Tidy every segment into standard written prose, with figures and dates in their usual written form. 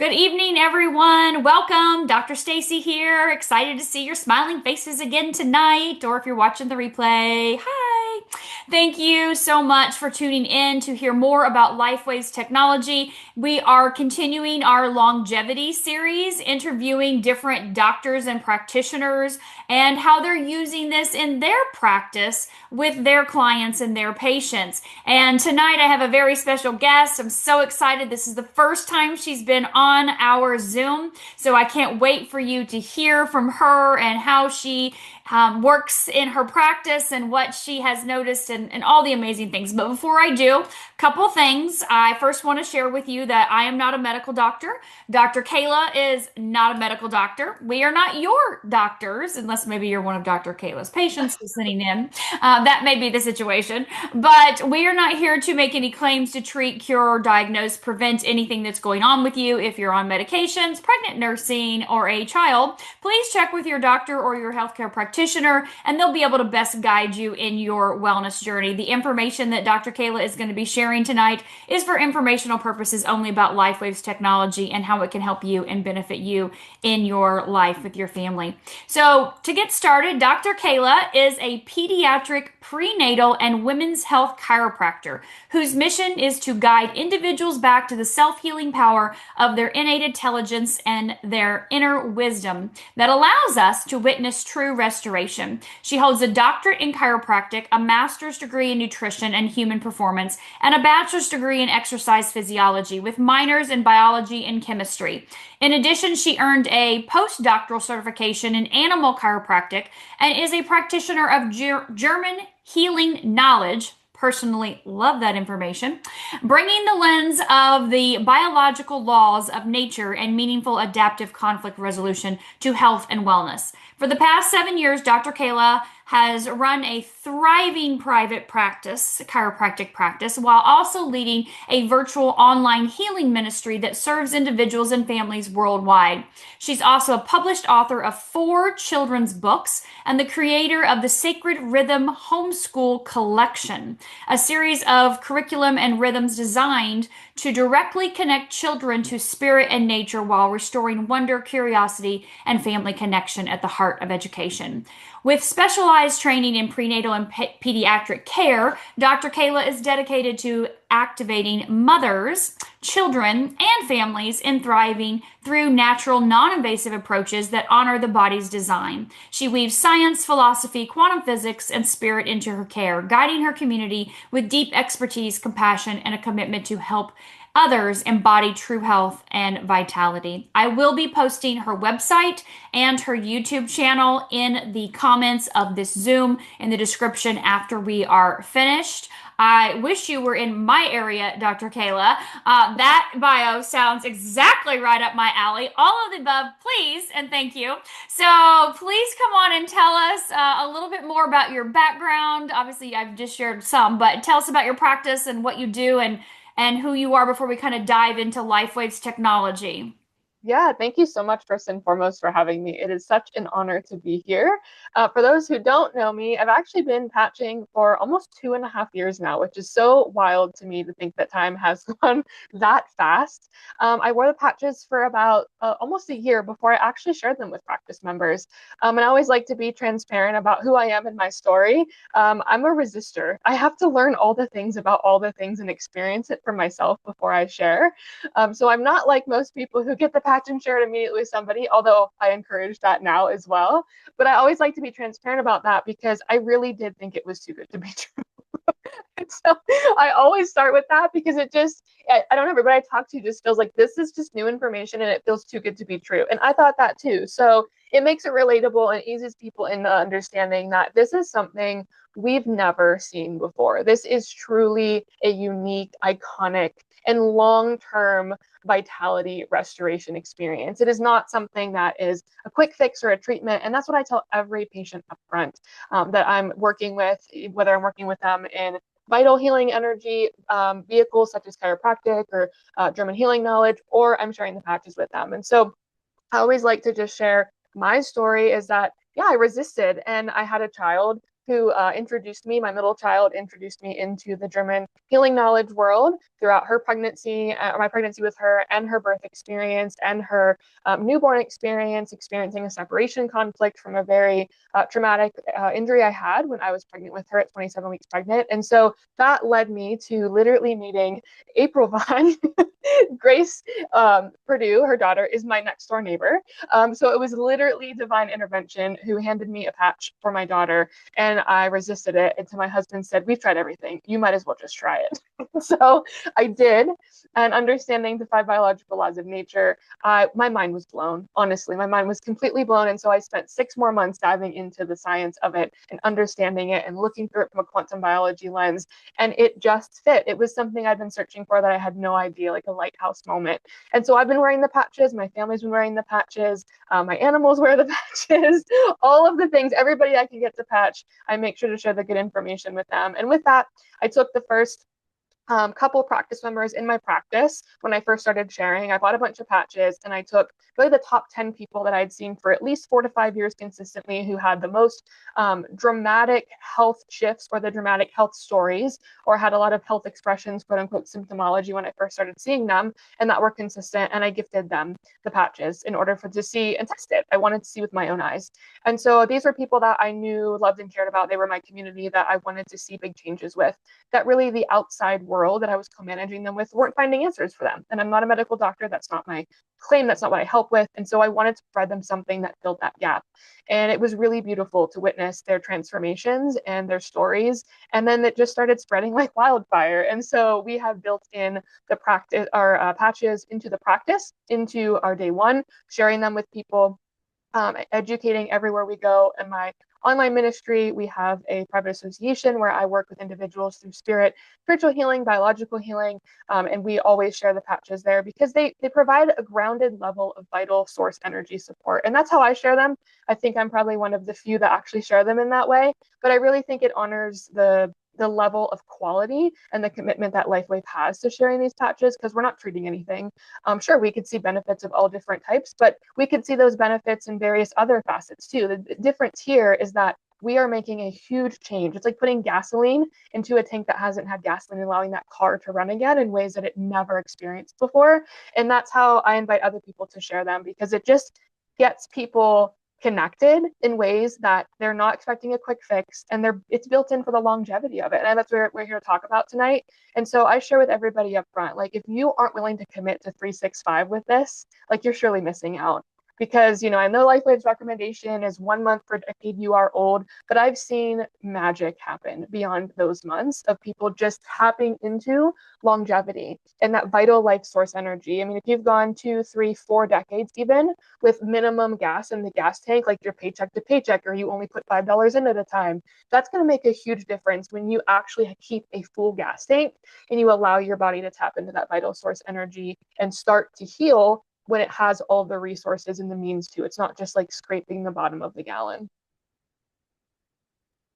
Good evening, everyone. Welcome. Dr. Stacy here. Excited to see your smiling faces again tonight, or if you're watching the replay, hi. Thank you so much for tuning in to hear more about LifeWave's technology. We are continuing our longevity series, interviewing different doctors and practitioners and how they're using this in their practice with their clients and their patients. And tonight I have a very special guest. I'm so excited. This is the first time she's been on our Zoom, so I can't wait for you to hear from her and how she works in her practice and what she has noticed and all the amazing things. But before I do, a couple things. I first want to share with you that I am not a medical doctor. Dr. Kayla is not a medical doctor. We are not your doctors, unless maybe you're one of Dr. Kayla's patients listening in. That may be the situation. But we are not here to make any claims to treat, cure, or diagnose, prevent anything that's going on with you. If you're on medications, pregnant, nursing, or a child, please check with your doctor or your healthcare practitioner, and they'll be able to best guide you in your wellness journey. The information that Dr. Kayla is going to be sharing tonight is for informational purposes only about LifeWave's technology and how it can help you and benefit you in your life with your family. So, to get started, Dr. Kayla is a pediatric, prenatal, and women's health chiropractor whose mission is to guide individuals back to the self-healing power of their innate intelligence and their inner wisdom that allows us to witness true restoration. She holds a doctorate in chiropractic, a master's degree in nutrition and human performance, and a bachelor's degree in exercise physiology with minors in biology and chemistry. In addition, she earned a postdoctoral certification in animal chiropractic and is a practitioner of German healing knowledge. Personally love that information. Bringing the lens of the biological laws of nature and meaningful adaptive conflict resolution to health and wellness. For the past 7 years, Dr. Kayla has run a thriving private practice, chiropractic practice, while also leading a virtual online healing ministry that serves individuals and families worldwide. She's also a published author of 4 children's books and the creator of the Sacred Rhythm Homeschool Collection, a series of curriculum and rhythms designed to directly connect children to spirit and nature while restoring wonder, curiosity, and family connection at the heart of education. With specialized training in prenatal and pediatric care, Dr. Kayla is dedicated to activating mothers, children, and families in thriving through natural, non-invasive approaches that honor the body's design. She weaves science, philosophy, quantum physics, and spirit into her care, guiding her community with deep expertise, compassion, and a commitment to help others embody true health and vitality. I will be posting her website and her YouTube channel in the comments of this Zoom in the description after we are finished. I wish you were in my area, Dr. Kayla. That bio sounds exactly right up my alley. All of the above, please, and thank you. So please come on and tell us a little bit more about your background. Obviously, I've just shared some, but tell us about your practice and what you do and who you are before we kind of dive into LifeWave's technology. Yeah, thank you so much, first and foremost, for having me. It is such an honor to be here. For those who don't know me, I've actually been patching for almost 2.5 years now, which is so wild to me to think that time has gone that fast. I wore the patches for about almost a year before I actually shared them with practice members. And I always like to be transparent about who I am and my story. I'm a resistor. I have to learn all the things about all the things and experience it for myself before I share. So I'm not like most people who get the patch and share it immediately with somebody, although I encourage that now as well. But I always like to be transparent about that because I really did think it was too good to be true. So I always start with that because it just, I don't know, everybody I talk to just feels like this is just new information and it feels too good to be true. And I thought that too. So it makes it relatable and eases people into understanding that this is something we've never seen before. This is truly a unique, iconic, and long-term vitality restoration experience. It is not something that is a quick fix or a treatment. And that's what I tell every patient up front that I'm working with, whether I'm working with them in vital healing energy vehicles such as chiropractic or German healing knowledge, or I'm sharing the patches with them. And so I always like to just share my story is that, yeah, I resisted and I had a child who introduced me, my middle child, introduced me into the German healing knowledge world throughout her pregnancy, my pregnancy with her, and her birth experience, and her newborn experience, experiencing a separation conflict from a very traumatic injury I had when I was pregnant with her at 27 weeks pregnant. And so that led me to literally meeting April Vaughn. Grace Purdue, her daughter, is my next door neighbor. So it was literally divine intervention who handed me a patch for my daughter, and I resisted it until my husband said, "We've tried everything. You might as well just try it." So I did, and understanding the 5 biological laws of nature, my mind was blown. Honestly, my mind was completely blown, and so I spent 6 more months diving into the science of it and understanding it and looking through it from a quantum biology lens, and it just fit. It was something I'd been searching for that I had no idea, like a lighthouse moment. And so I've been wearing the patches. My family's been wearing the patches. My animals wear the patches. All of the things, everybody I can get to patch, I make sure to share the good information with them. And with that, I took the first couple practice members in my practice when I first started sharing. I bought a bunch of patches and I took really the top 10 people that I'd seen for at least 4 to 5 years consistently who had the most dramatic health shifts or the dramatic health stories or had a lot of health expressions, quote unquote, symptomology when I first started seeing them and that were consistent. And I gifted them the patches in order to see and test it. I wanted to see with my own eyes. And so these were people that I knew, loved, and cared about. They were my community that I wanted to see big changes with. That really the outside world that I was co-managing them with weren't finding answers for them. And I'm not a medical doctor. That's not my claim. That's not what I help with. And so I wanted to provide them something that filled that gap. And it was really beautiful to witness their transformations and their stories. And then it just started spreading like wildfire. And so we have built in the practice, our patches into the practice, into our day one, sharing them with people, educating everywhere we go. And my online ministry, we have a private association where I work with individuals through spiritual healing, biological healing, and we always share the patches there because they provide a grounded level of vital source energy support. And that's how I share them. I think I'm probably one of the few that actually share them in that way, but I really think it honors the level of quality and the commitment that LifeWave has to sharing these patches because we're not treating anything. Sure, we could see benefits of all different types, but we could see those benefits in various other facets too. The difference here is that we are making a huge change. It's like putting gasoline into a tank that hasn't had gasoline and allowing that car to run again in ways that it never experienced before. And that's how I invite other people to share them because it just gets people connected in ways that they're not expecting a quick fix and it's built in for the longevity of it. And that's what we're here to talk about tonight. And so I share with everybody up front, like if you aren't willing to commit to 365 with this, like you're surely missing out. Because, I know LifeWave's recommendation is 1 month per decade you are old, but I've seen magic happen beyond those months of people just tapping into longevity and that vital life source energy. I mean, if you've gone 2, 3, 4 decades even with minimum gas in the gas tank, like you're paycheck to paycheck, or you only put $5 in at a time, that's going to make a huge difference when you actually keep a full gas tank and you allow your body to tap into that vital source energy and start to heal when it has all the resources and the means to. It's not just like scraping the bottom of the gallon.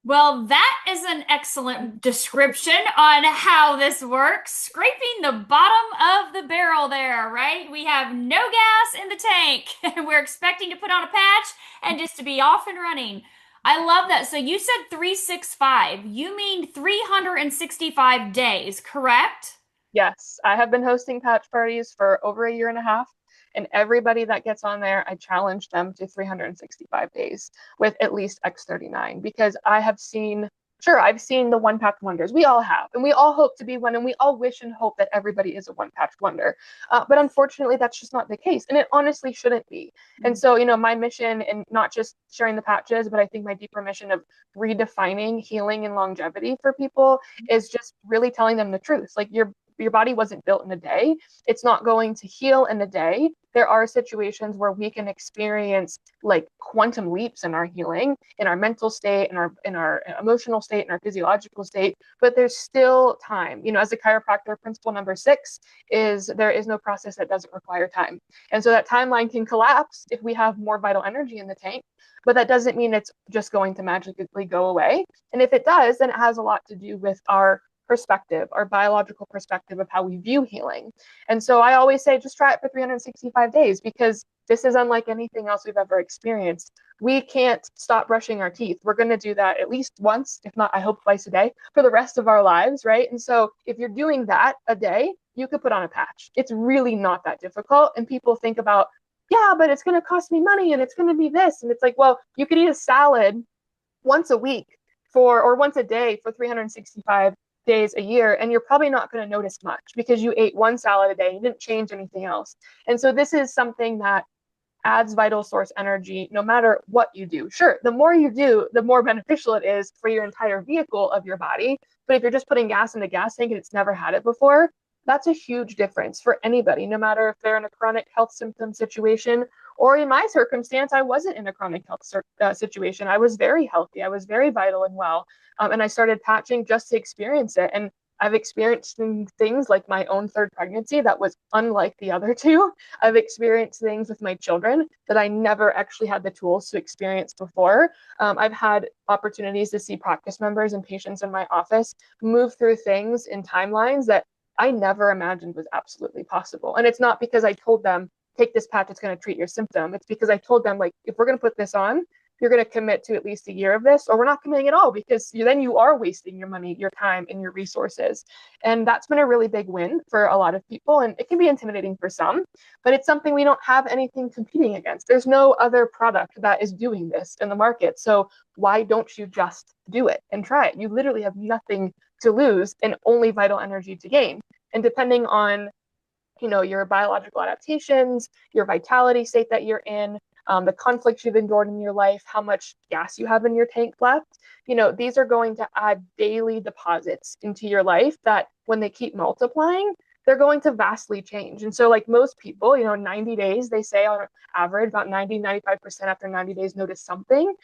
Well, that is an excellent description on how this works. Scraping the bottom of the barrel there, right? We have no gas in the tank, and we're expecting to put on a patch and just to be off and running. I love that. So you said 365. You mean 365 days, correct? Yes, I have been hosting patch parties for over a year and a half. And everybody that gets on there, I challenge them to 365 days with at least X39 because I've seen the one patch wonders. We all have, and we all hope to be one, and we all wish and hope that everybody is a one patch wonder. But unfortunately, that's just not the case, and it honestly shouldn't be. And so, my mission, and not just sharing the patches, but I think my deeper mission of redefining healing and longevity for people is just really telling them the truth. Like your body wasn't built in a day. It's not going to heal in a day. There are situations where we can experience like quantum leaps in our healing, in our mental state, in our emotional state, in our physiological state, but there's still time. As a chiropractor, principle number 6 is there is no process that doesn't require time. And so that timeline can collapse if we have more vital energy in the tank, but that doesn't mean it's just going to magically go away. And if it does, then it has a lot to do with our perspective, our biological perspective of how we view healing. And so I always say, just try it for 365 days because this is unlike anything else we've ever experienced. we can't stop brushing our teeth. We're going to do that at least once, if not, I hope twice a day for the rest of our lives, right? And so if you're doing that a day, you could put on a patch. It's really not that difficult. And people think about, yeah, but it's going to cost me money and it's going to be this. And it's like, well, you could eat a salad once a week or once a day for 365 days a year, and you're probably not going to notice much because you ate one salad a day, you didn't change anything else. And so this is something that adds vital source energy no matter what you do. Sure, the more you do, the more beneficial it is for your entire vehicle of your body. But if you're just putting gas in a gas tank and it's never had it before, that's a huge difference for anybody, no matter if they're in a chronic health symptom situation or in my circumstance, I wasn't in a chronic health situation. I was very healthy. I was very vital and well. And I started patching just to experience it. And I've experienced things like my own third pregnancy that was unlike the other two. I've experienced things with my children that I never actually had the tools to experience before. I've had opportunities to see practice members and patients in my office move through things in timelines that I never imagined was absolutely possible. And it's not because I told them, take this patch, it's going to treat your symptom. It's because I told them, like, if we're going to put this on, you're going to commit to at least a year of this, or we're not committing at all, because then you are wasting your money, your time, and your resources. And that's been a really big win for a lot of people. And it can be intimidating for some, but it's something we don't have anything competing against. There's no other product that is doing this in the market. So why don't you just do it and try it? You literally have nothing to lose and only vital energy to gain. And depending on your biological adaptations, your vitality state that you're in, the conflicts you've endured in your life, how much gas you have in your tank left. These are going to add daily deposits into your life that when they keep multiplying, they're going to vastly change. And so like most people, 90 days, they say on average about 95% after 90 days notice something.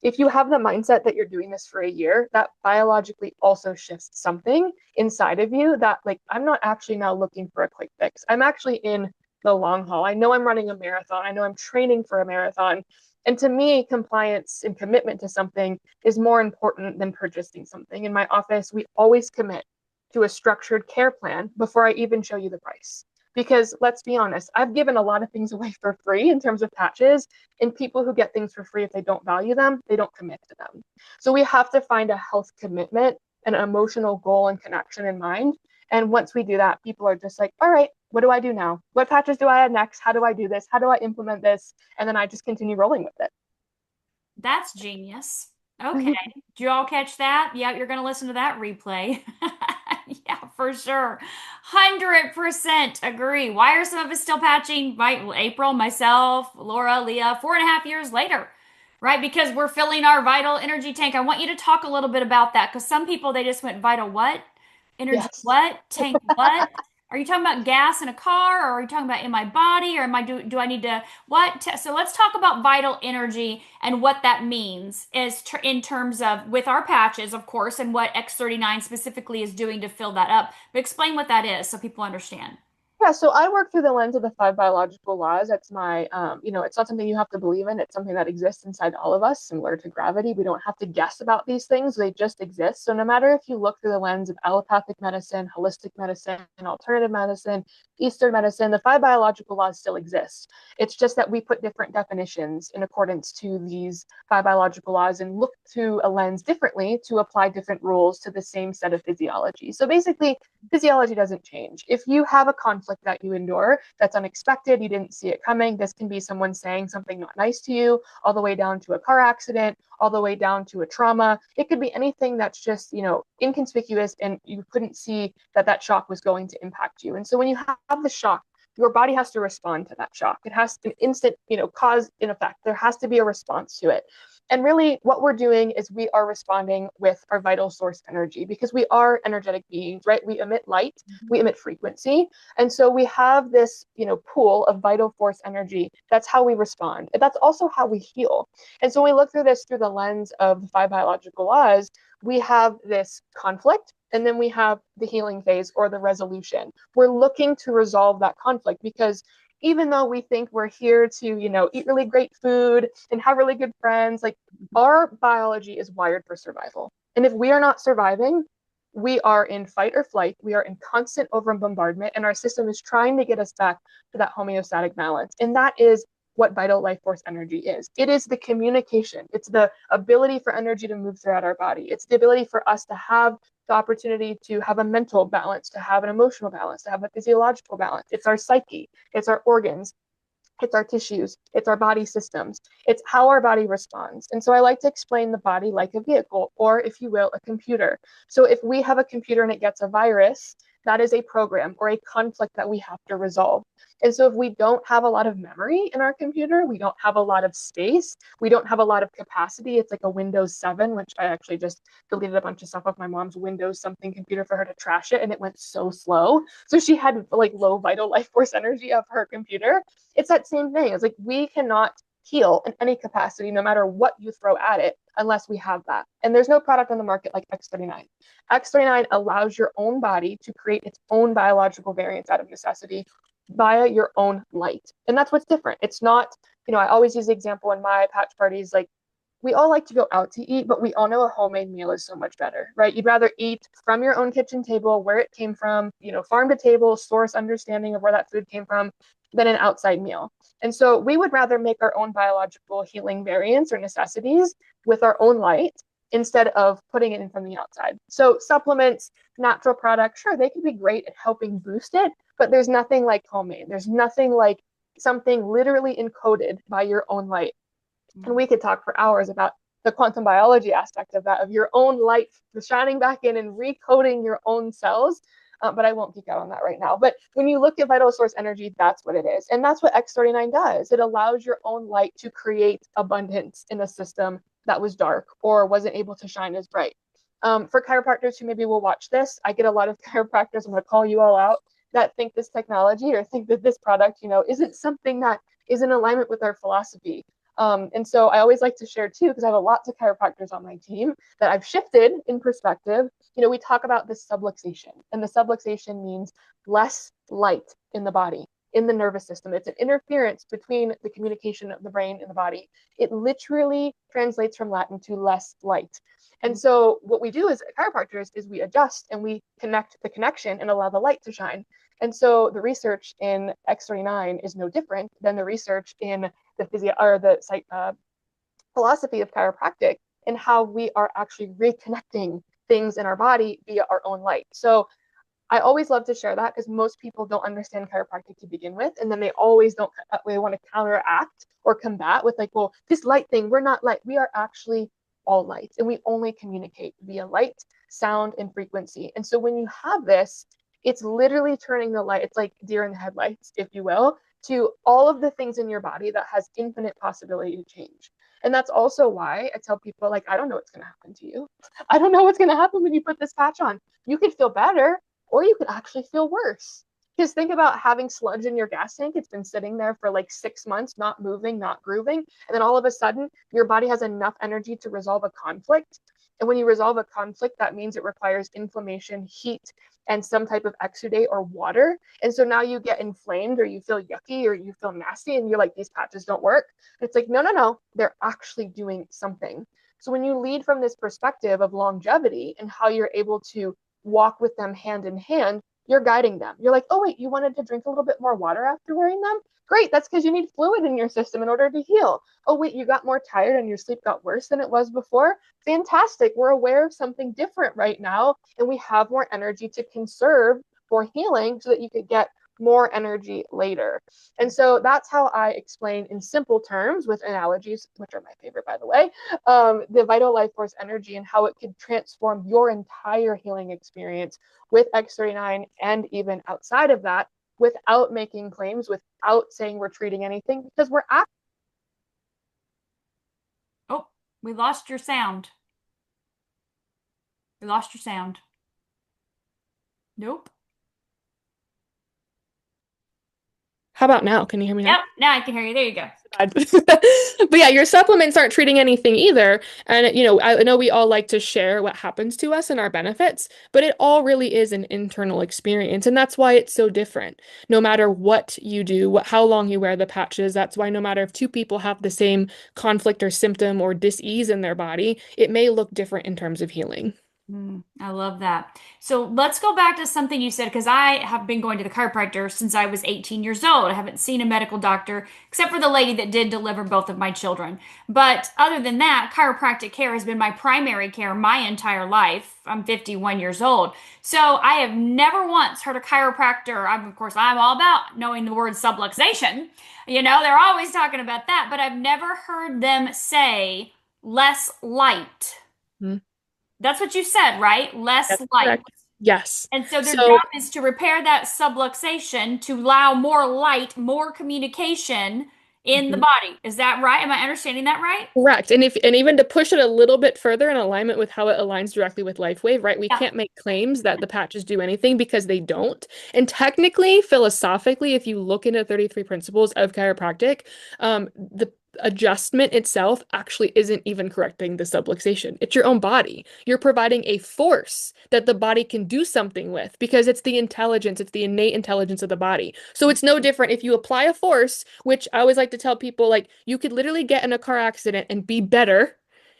If you have the mindset that you're doing this for a year, that biologically also shifts something inside of you that, like, I'm not actually now looking for a quick fix. I'm actually in the long haul. I know I'm running a marathon. I know I'm training for a marathon. And to me, compliance and commitment to something is more important than purchasing something. In my office, we always commit to a structured care plan before I even show you the price. Because let's be honest, I've given a lot of things away for free in terms of patches, and people who get things for free, if they don't value them, they don't commit to them. So we have to find a health commitment, an emotional goal and connection in mind. And once we do that, people are just like, all right, what do I do now? What patches do I add next? How do I do this? How do I implement this? And then I just continue rolling with it. That's genius. Okay. Do you all catch that? Yeah, you're going to listen to that replay. Yeah, for sure. 100% agree. Why are some of us still patching? Right, well, April, myself, Laura, Leah, 4.5 years later, right? Because we're filling our vital energy tank. I want you to talk a little bit about that because some people, they just went vital what? Energy Yes. what? Tank what? Are you talking about gas in a car, or are you talking about in my body, or am I do I need to what? So let's talk about vital energy and what that means is in terms of with our patches, of course, and what X39 specifically is doing to fill that up. But explain what that is so people understand. Yeah, so I work through the lens of the five biological laws. That's my, it's not something you have to believe in. It's something that exists inside all of us, similar to gravity. We don't have to guess about these things. They just exist. So no matter if you look through the lens of allopathic medicine, holistic medicine, alternative medicine, Eastern medicine, the five biological laws still exist. It's just that we put different definitions in accordance to these five biological laws and look through a lens differently to apply different rules to the same set of physiology. So basically, physiology doesn't change. If you have a conflict that you endure that's unexpected, you didn't see it coming, this can be someone saying something not nice to you, all the way down to a car accident, all the way down to a trauma. It could be anything that's just, inconspicuous and you couldn't see that shock was going to impact you. And so when you have the shock, your body has to respond to that shock. It has to instant, cause and effect. There has to be a response to it. And really, what we're doing is we are responding with our vital source energy because we are energetic beings, right? We emit light, we emit frequency. And so we have this, pool of vital force energy. That's how we respond. That's also how we heal. And so when we look through this through the lens of the five biological laws, we have this conflict and then we have the healing phase or the resolution. We're looking to resolve that conflict because even though we think we're here to, eat really great food and have really good friends, like our biology is wired for survival. And if we are not surviving, we are in fight or flight. We are in constant over bombardment, and our system is trying to get us back to that homeostatic balance. And that is what vital life force energy is. It is the communication. It's the ability for energy to move throughout our body. It's the ability for us to have the opportunity to have a mental balance, to have an emotional balance, to have a physiological balance. It's our psyche, it's our organs, it's our tissues, it's our body systems, it's how our body responds. And so I like to explain the body like a vehicle, or if you will, a computer. So if we have a computer and it gets a virus, that is a program or a conflict that we have to resolve. And so if we don't have a lot of memory in our computer, we don't have a lot of space, we don't have a lot of capacity. It's like a Windows 7, which I actually just deleted a bunch of stuff off my mom's Windows something computer for her to trash it, and it went so slow. So she had like low vital life force energy of her computer. It's that same thing. It's like we cannot heal in any capacity, no matter what you throw at it, unless we have that. And there's no product on the market like X39. X39 allows your own body to create its own biological variants out of necessity via your own light. And that's what's different. It's not, I always use the example in my patch parties, like we all like to go out to eat, but we all know a homemade meal is so much better, right? You'd rather eat from your own kitchen table, where it came from, farm to table, source understanding of where that food came from, than an outside meal. And so we would rather make our own biological healing variants or necessities with our own light instead of putting it in from the outside. So supplements, natural products, sure, they can be great at helping boost it, but there's nothing like homemade. There's nothing like something literally encoded by your own light. And we could talk for hours about the quantum biology aspect of that, of your own light shining back in and recoding your own cells. But I won't geek out on that right now. But when you look at vital source energy, that's what it is. And that's what X39 does. It allows your own light to create abundance in a system that was dark or wasn't able to shine as bright. For chiropractors who maybe will watch this, I get a lot of chiropractors, I'm going to call you all out, that think this technology or think that this product, isn't something that is in alignment with our philosophy. And so I always like to share too, because I have lots of chiropractors on my team that I've shifted in perspective. We talk about this subluxation, and the subluxation means less light in the body, in the nervous system. It's an interference between the communication of the brain and the body. It literally translates from Latin to less light. And so what we do as chiropractors is we adjust and we connect the connection and allow the light to shine. And so the research in X39 is no different than the research in the philosophy of chiropractic and how we are actually reconnecting things in our body via our own light. So I always love to share that because most people don't understand chiropractic to begin with. And then they always they want to counteract or combat with like, well, this light thing, we're not light. We are actually all light, and we only communicate via light, sound, and frequency. And so when you have this, it's literally turning the light, it's like deer in the headlights, if you will, to all of the things in your body that has infinite possibility to change. And that's also why I tell people, like, I don't know what's going to happen to you. I don't know what's going to happen when you put this patch on. You could feel better, or you could actually feel worse. Because think about having sludge in your gas tank. It's been sitting there for like 6 months, not moving, not grooving. And then all of a sudden, your body has enough energy to resolve a conflict. And when you resolve a conflict, that means it requires inflammation, heat, and some type of exudate or water. And so now you get inflamed or you feel yucky or you feel nasty and you're like, these patches don't work. It's like, no, no, no, they're actually doing something. So when you lead from this perspective of longevity and how you're able to walk with them hand in hand, you're guiding them. You're like, oh, wait, you wanted to drink a little bit more water after wearing them? Great, that's because you need fluid in your system in order to heal. Oh, wait, you got more tired and your sleep got worse than it was before? Fantastic. We're aware of something different right now, and we have more energy to conserve for healing so that you could get more energy later. And so that's how I explain in simple terms with analogies, which are my favorite, by the way, the vital life force energy and how it could transform your entire healing experience with X39 and even outside of that, without making claims, without saying we're treating anything, because we're actually. Oh, we lost your sound. We lost your sound. Nope. How about now? Can you hear me now? Yep, now I can hear you. There you go. But yeah, your supplements aren't treating anything either. And, I know we all like to share what happens to us and our benefits, but it all really is an internal experience. And that's why it's so different. No matter what you do, how long you wear the patches, that's why no matter if two people have the same conflict or symptom or dis-ease in their body, it may look different in terms of healing. I love that. So let's go back to something you said, because I have been going to the chiropractor since I was 18 years old. I haven't seen a medical doctor except for the lady that did deliver both of my children. But other than that, chiropractic care has been my primary care my entire life. I'm 51 years old. So I have never once heard a chiropractor. Of course, I'm all about knowing the word subluxation. They're always talking about that, but I've never heard them say less light. Mhm. That's what you said, right? Less That's light. correct. Yes. And so their So job is to repair that subluxation to allow more light, more communication in the mhm. body. Is that right? Am I understanding that right? Correct. And even to push it a little bit further in alignment with how it aligns directly with LifeWave, right? We Yeah. can't make claims that the patches do anything because they don't. And technically, philosophically, if you look into 33 principles of chiropractic, the adjustment itself actually isn't even correcting the subluxation. It's your own body. You're providing a force that the body can do something with because it's the intelligence, it's the innate intelligence of the body. So it's no different if you apply a force, which I always like to tell people, like, you could literally get in a car accident and be better,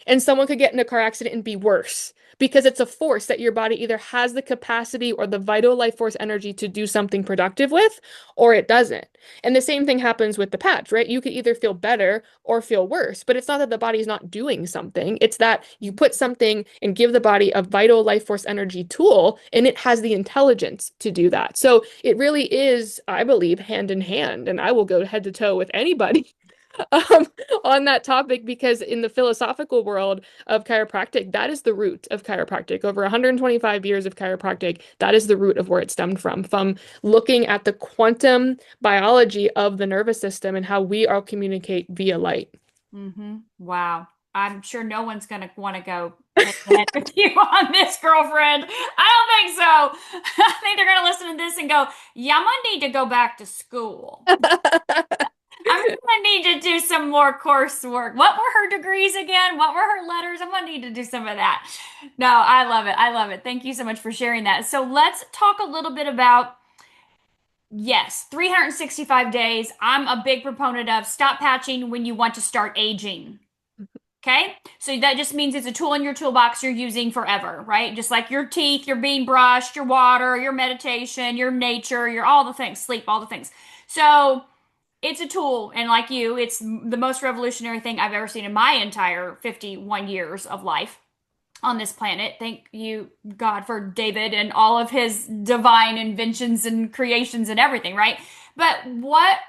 and someone could get in a car accident and be worse because it's a force that your body either has the capacity or the vital life force energy to do something productive with, or it doesn't. And the same thing happens with the patch, right? You could either feel better or feel worse, but it's not that the body's not doing something. It's that you put something and give the body a vital life force energy tool, and it has the intelligence to do that. So it really is, I believe, hand in hand. And I will go head to toe with anybody um, on that topic because in the philosophical world of chiropractic, that is the root of chiropractic. Over 125 years of chiropractic, that is the root of where it stemmed from looking at the quantum biology of the nervous system and how we all communicate via light. Wow. I'm sure no one's going to want to go head to head with you on this, girlfriend. I don't think so. I think they're going to listen to this and go, yeah, I'm going to need to go back to school. I'm gonna need to do some more coursework. What were her degrees again? What were her letters? I'm gonna need to do some of that. No, I love it. I love it. Thank you so much for sharing that. So let's talk a little bit about, yes, 365 days. I'm a big proponent of stop patching when you want to start aging. Okay? So that just means it's a tool in your toolbox you're using forever, right? Just like your teeth, your being brushed, your water, your meditation, your nature, your all the things, sleep, all the things. So it's a tool, and like you, it's the most revolutionary thing I've ever seen in my entire 51 years of life on this planet. Thank you, God, for David and all of his divine inventions and creations and everything, right? But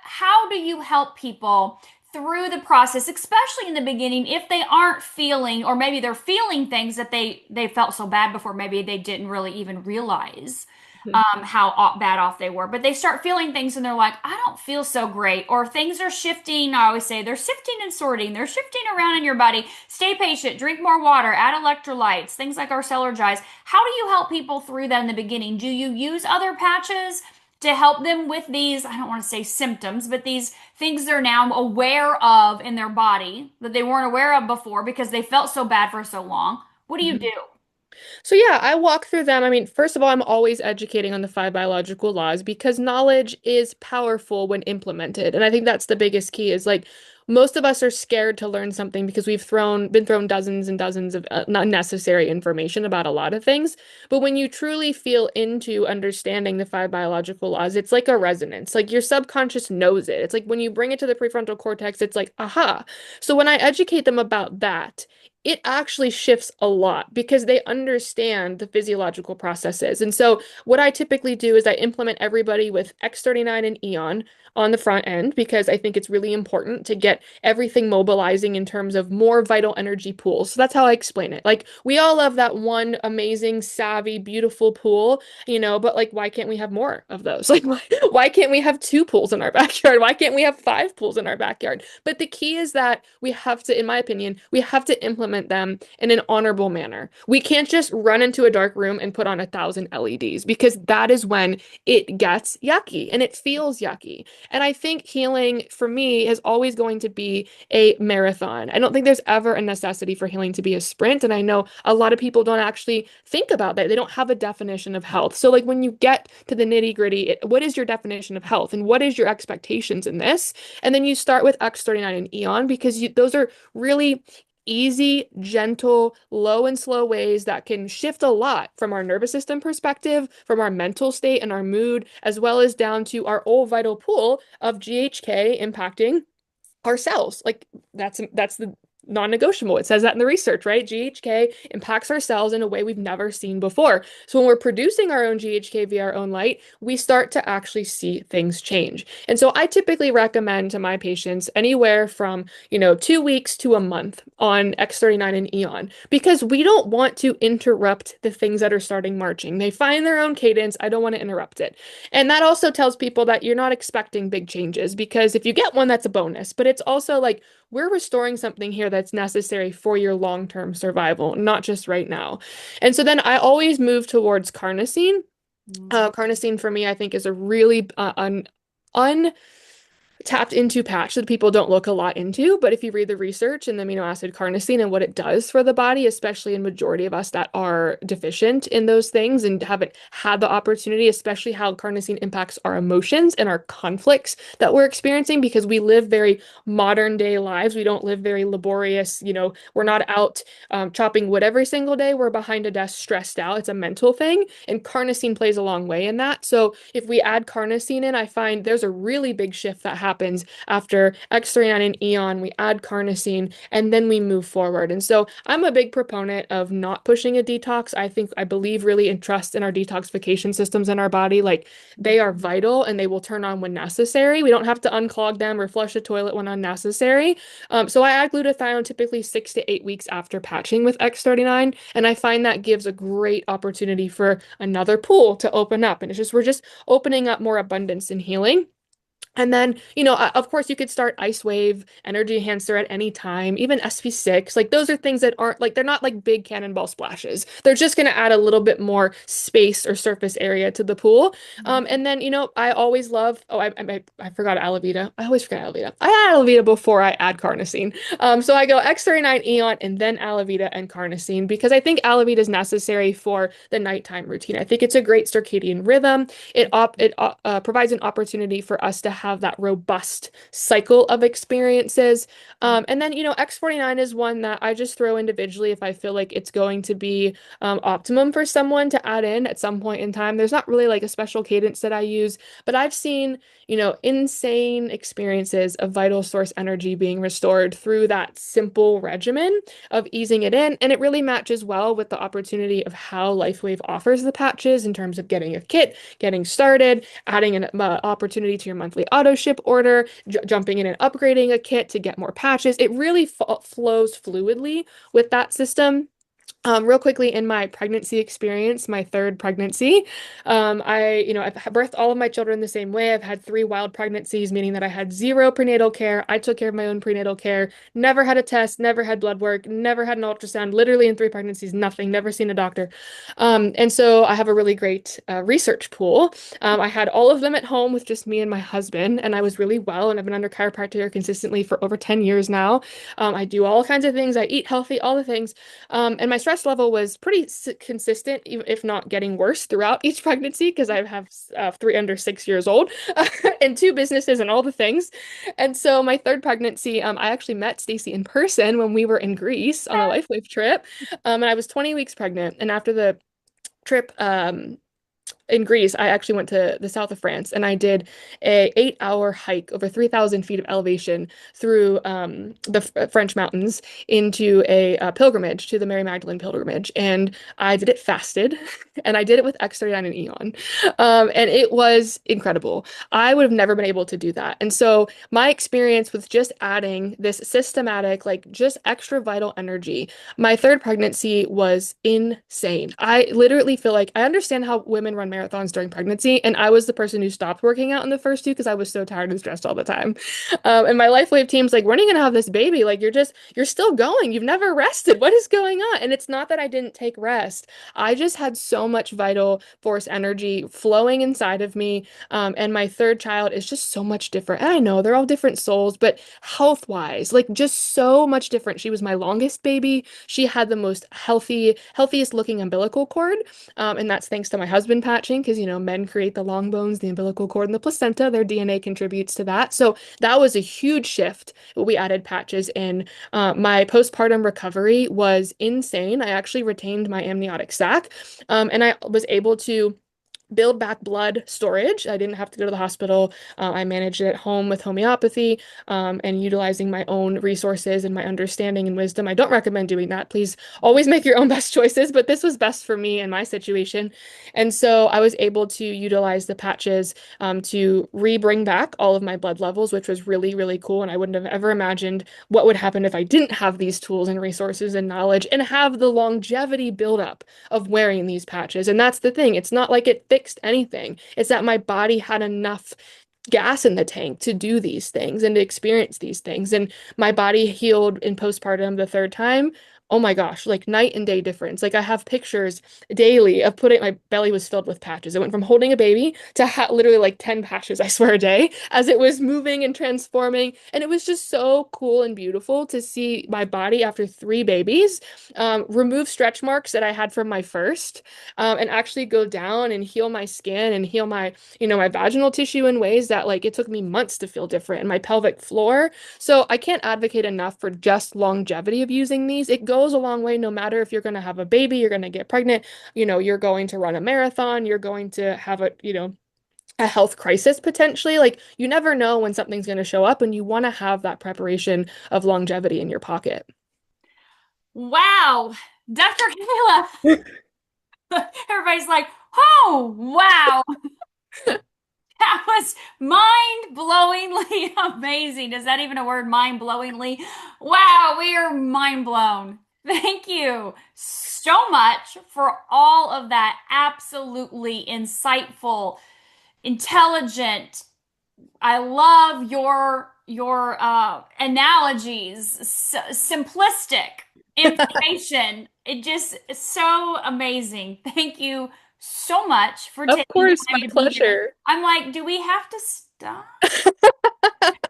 how do you help people through the process, especially in the beginning, if they aren't feeling, or maybe they're feeling things that they felt so bad before, maybe they didn't really even realize how bad off they were. But they start feeling things and they're like, I don't feel so great. Or things are shifting. I always say they're shifting and sorting. They're shifting around in your body. Stay patient, drink more water, add electrolytes, things like our Cellar-Dries. How do you help people through that in the beginning? Do you use other patches to help them with these, I don't want to say symptoms, but these things they're now aware of in their body that they weren't aware of before because they felt so bad for so long? What do you do? So yeah, I walk through them. I mean, first of all, I'm always educating on the five biological laws because knowledge is powerful when implemented. And I think that's the biggest key is like most of us are scared to learn something because we've been thrown dozens and dozens of unnecessary information about a lot of things. But when you truly feel into understanding the five biological laws, it's like a resonance. Like your subconscious knows it. It's like when you bring it to the prefrontal cortex, it's like, aha. So when I educate them about that, it actually shifts a lot because they understand the physiological processes. And so, what I typically do is I implement everybody with X39 and Eon on the front end because I think it's really important to get everything mobilizing in terms of more vital energy pools. So, that's how I explain it. Like, we all love that one amazing, savvy, beautiful pool, but like, why can't we have more of those? Like, why can't we have two pools in our backyard? Why can't we have five pools in our backyard? But the key is that we have to, in my opinion, we have to implement them in an honorable manner. We can't just run into a dark room and put on 1,000 LEDs because that is when it gets yucky and it feels yucky. And I think healing for me is always going to be a marathon. I don't think there's ever a necessity for healing to be a sprint. And I know a lot of people don't actually think about that. They don't have a definition of health. So, like, when you get to the nitty gritty, what is your definition of health and what is your expectations in this? And then you start with X39 and Eon because those are really easy, gentle, low and slow ways that can shift a lot from our nervous system perspective, from our mental state and our mood, as well as down to our whole vital pool of GHK impacting our cells. Like that's the non-negotiable. It says that in the research, right? GHK impacts our cells in a way we've never seen before. So when we're producing our own GHK via our own light, we start to actually see things change. And so I typically recommend to my patients anywhere from, 2 weeks to a month on X39 and Eon because we don't want to interrupt the things that are starting marching. They find their own cadence. I don't want to interrupt it. And that also tells people that you're not expecting big changes because if you get one, that's a bonus. But it's also like we're restoring something here that's necessary for your long-term survival, not just right now. And so then I always move towards carnosine. Carnosine for me, I think, is a really un tapped into patch that people don't look a lot into. But if you read the research and the amino acid carnosine and what it does for the body, especially in majority of us that are deficient in those things and haven't had the opportunity, especially how carnosine impacts our emotions and our conflicts that we're experiencing because we live very modern day lives. We don't live very laborious, we're not out chopping wood every single day. We're behind a desk stressed out. It's a mental thing. And carnosine plays a long way in that. So if we add carnosine in, I find there's a really big shift that happens after X39 and Eon. We add carnosine and then we move forward. And so I'm a big proponent of not pushing a detox. I believe really in trust in our detoxification systems in our body. Like they are vital and they will turn on when necessary. We don't have to unclog them or flush a toilet when unnecessary. So I add glutathione typically 6 to 8 weeks after patching with X39, and I find that gives a great opportunity for another pool to open up. And we're just opening up more abundance and healing. And then, of course, you could start Ice Wave, Energy Enhancer at any time, even SP6. Like those are things that aren't like they're not like big cannonball splashes. They're just going to add a little bit more space or surface area to the pool. And then, I always love. Oh, I forgot Alavita. I always forget Alavita. I add Alavita before I add carnosine. So I go X39 Eon and then Alavita and carnosine because I think Alavita is necessary for the nighttime routine. I think it's a great circadian rhythm. It provides an opportunity for us to have that robust cycle of experiences. And then, X49 is one that I just throw individually if I feel like it's going to be optimum for someone to add in at some point in time. There's not really like a special cadence that I use, but I've seen, insane experiences of vital source energy being restored through that simple regimen of easing it in. And it really matches well with the opportunity of how LifeWave offers the patches in terms of getting a kit, getting started, adding an opportunity to your monthly auto ship order, jumping in and upgrading a kit to get more patches. It really flows fluidly with that system. Real quickly, in my pregnancy experience, my third pregnancy, I've birthed all of my children the same way. I've had 3 wild pregnancies, meaning that I had zero prenatal care. I took care of my own prenatal care, never had a test, never had blood work, never had an ultrasound, literally in 3 pregnancies, nothing, never seen a doctor. And so I have a really great research pool. I had all of them at home with just me and my husband, and I was really well, and I've been under chiropractor consistently for over 10 years now. I do all kinds of things. I eat healthy, all the things. And my stress level was pretty consistent, if not getting worse throughout each pregnancy, because I have 3 under 6 years old and 2 businesses and all the things. And so my third pregnancy, I actually met Stacy in person when we were in Greece on a LifeWave trip. And I was 20 weeks pregnant. And after the trip, in Greece, I actually went to the south of France and I did a 8-hour hike over 3,000 feet of elevation through the French mountains into a pilgrimage to the Mary Magdalene pilgrimage. And I did it fasted and I did it with X39 and Eon. And it was incredible. I would have never been able to do that. And so my experience with just adding this systematic, like just extra vital energy, my third pregnancy was insane. I literally feel like I understand how women run marathons during pregnancy, and I was the person who stopped working out in the first 2 because I was so tired and stressed all the time. And my LifeWave team's like, when are you gonna have this baby? Like you're still going. You've never rested. What is going on? And it's not that I didn't take rest. I just had so much vital force energy flowing inside of me. And my third child is just so much different. And I know they're all different souls, but health-wise, like just so much different. She was my longest baby. She had the most healthiest looking umbilical cord. And that's thanks to my husband, Pat. patching because, men create the long bones, the umbilical cord, and the placenta. Their DNA contributes to that. So that was a huge shift. We added patches in. My postpartum recovery was insane. I actually retained my amniotic sac, and I was able to build back blood storage. I didn't have to go to the hospital. I managed it at home with homeopathy, and utilizing my own resources and my understanding and wisdom. I don't recommend doing that. Please always make your own best choices, but this was best for me in my situation. And so I was able to utilize the patches to re-bring back all of my blood levels, which was really, really cool. And I wouldn't have ever imagined what would happen if I didn't have these tools and resources and knowledge and have the longevity buildup of wearing these patches. And that's the thing. It's not like it fixed anything. It's that my body had enough gas in the tank to do these things and to experience these things. And my body healed in postpartum the third time. Oh my gosh, like night and day difference. Like I have pictures daily of putting my belly was filled with patches. It went from holding a baby to literally like 10 patches, I swear, a day as it was moving and transforming. And it was just so cool and beautiful to see my body after three babies remove stretch marks that I had from my first, and actually go down and heal my skin and heal my vaginal tissue in ways that like it took me months to feel different and my pelvic floor. So I can't advocate enough for just longevity of using these. It goes a long way no matter if you're going to have a baby, you're going to get pregnant, you're going to run a marathon, you're going to have a health crisis potentially. Like you never know when something's going to show up and you want to have that preparation of longevity in your pocket. Wow, Dr. Kayla. Everybody's like, oh, wow. That was mind-blowingly amazing. Is that even a word? Mind-blowingly? Wow, we are mind blown. Thank you so much for all of that absolutely insightful, intelligent. I love your analogies, simplistic information. It just is so amazing. Thank you so much for Of taking the course, my time to be here. pleasure. I'm like, do we have to stop?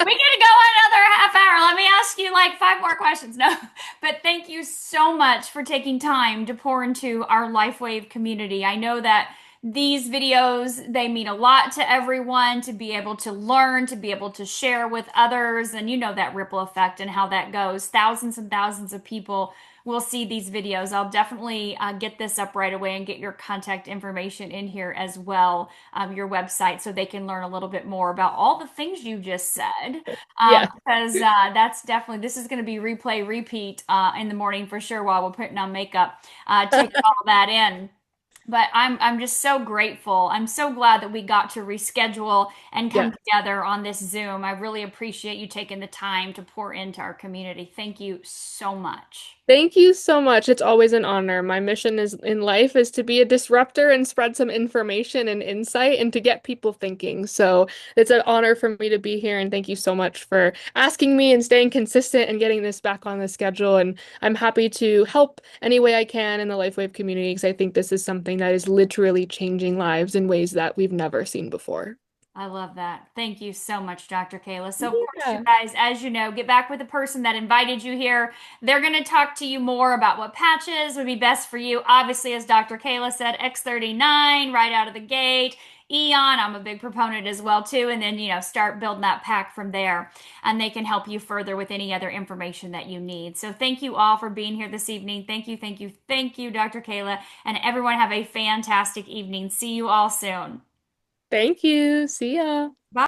We can go another half hour. Let me ask you like five more questions. No, but thank you so much for taking time to pour into our LifeWave community. I know that these videos, they mean a lot to everyone to be able to learn, to be able to share with others. And you know that ripple effect and how that goes. Thousands and thousands of people will see these videos. I'll definitely get this up right away and get your contact information in here as well, your website, so they can learn a little bit more about all the things you just said. Yeah. Because that's definitely, this is going to be replay, repeat in the morning for sure while we're putting on makeup, taking all that in. But I'm just so grateful. I'm so glad that we got to reschedule and come Yeah. together on this Zoom. I really appreciate you taking the time to pour into our community. Thank you so much. Thank you so much. It's always an honor. My mission is in life is to be a disruptor and spread some information and insight and to get people thinking. So it's an honor for me to be here. And thank you so much for asking me and staying consistent and getting this back on the schedule. And I'm happy to help any way I can in the LifeWave community because I think this is something that is literally changing lives in ways that we've never seen before. I love that. Thank you so much, Dr. Kayla. So, of course, you Yeah. guys, as you know, get back with the person that invited you here. They're going to talk to you more about what patches would be best for you. Obviously, as Dr. Kayla said, X39 right out of the gate. Eon, I'm a big proponent as well too, and then start building that pack from there, and they can help you further with any other information that you need. So thank you all for being here this evening. Thank you, thank you, thank you, Dr. Kayla, and everyone have a fantastic evening. See you all soon. Thank you. See ya.